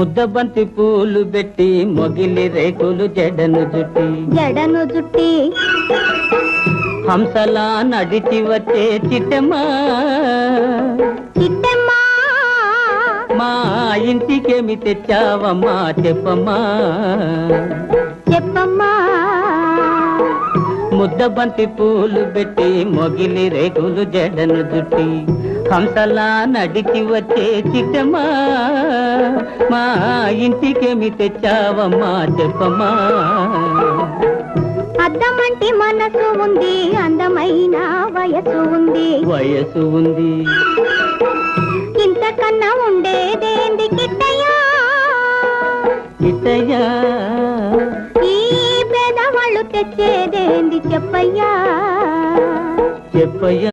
ముద్దబంతి పూలు పెట్టి మొగిలి రేకులు జడను జుట్టి హంసలా నడిచి వచ్చే చిట్టమ్మా మా ఇంటికేమి తెచ్చావమ్మా చెప్పమ్మా ముద్దబంతి పూలు పెట్టి మొగిలి రేకులు జడను జుట్టి హంసలా నడిచి వచ్చే చిట్టమ్మా మా ఇంటికేమి తెచ్చావమ్మా చెప్పమ్మా అద్దమంటి మనసు ఉంది అందమైన వయసు ఉంది ఇంతకన్నా ఉండేదేంది కిట్టయ్యా ఈ పేదవాళ్ళు తెచ్చేదేంది చెప్పయ్యా